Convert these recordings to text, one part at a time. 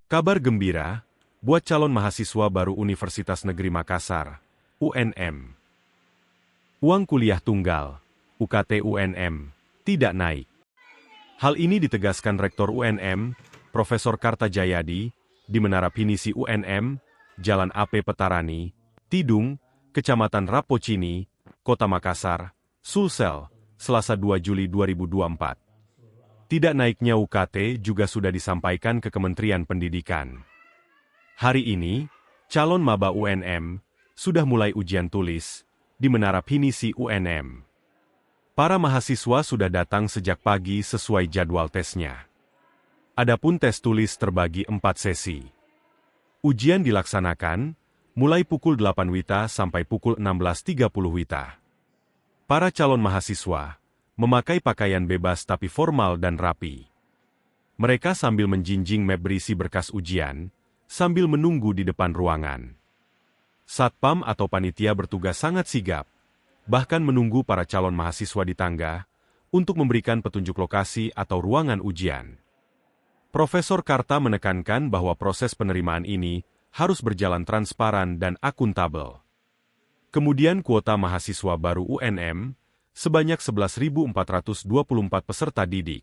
Kabar gembira buat calon mahasiswa baru Universitas Negeri Makassar, UNM. Uang kuliah tunggal, UKT UNM, tidak naik. Hal ini ditegaskan Rektor UNM, Profesor Kartajayadi, di Menara Pinisi UNM, Jalan AP Petarani, Tidung, Kecamatan Rapocini, Kota Makassar, Sulsel, Selasa 2 Juli 2024. Tidak naiknya UKT juga sudah disampaikan ke Kementerian Pendidikan. Hari ini, calon maba UNM sudah mulai ujian tulis di Menara Pinisi UNM. Para mahasiswa sudah datang sejak pagi sesuai jadwal tesnya. Adapun tes tulis terbagi 4 sesi. Ujian dilaksanakan mulai pukul 8 WITA sampai pukul 16.30 WITA. Para calon mahasiswa memakai pakaian bebas tapi formal dan rapi. Mereka sambil menjinjing map berisi berkas ujian, sambil menunggu di depan ruangan. Satpam atau panitia bertugas sangat sigap, bahkan menunggu para calon mahasiswa di tangga untuk memberikan petunjuk lokasi atau ruangan ujian. Profesor Karta menekankan bahwa proses penerimaan ini harus berjalan transparan dan akuntabel. Kemudian kuota mahasiswa baru UNM sebanyak 11.424 peserta didik.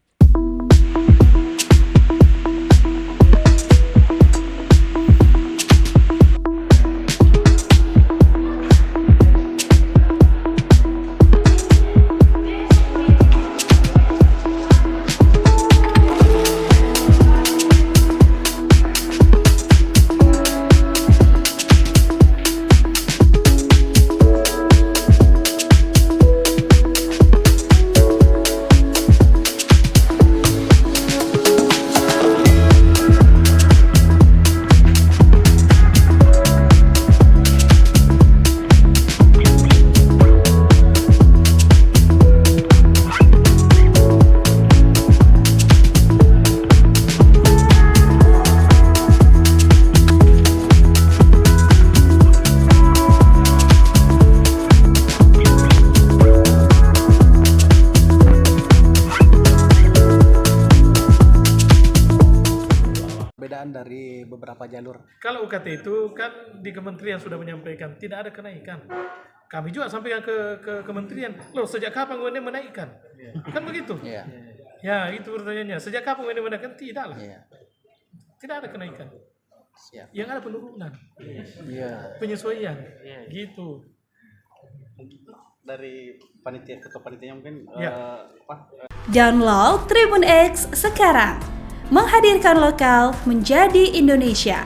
Dari beberapa jalur. Kalau UKT itu kan di kementerian sudah menyampaikan tidak ada kenaikan. Kami juga sampaikan ke kementerian, loh sejak kapan UNM menaikkan? Kan begitu? Ya itu pertanyaannya. Sejak kapan UNM menaikkan? Tidak lah. Tidak ada kenaikan. Yang ada penurunan. Penyesuaian. Gitu. Dari panitia, ketua panitianya mungkin Download Tribun X sekarang. Menghadirkan lokal menjadi Indonesia.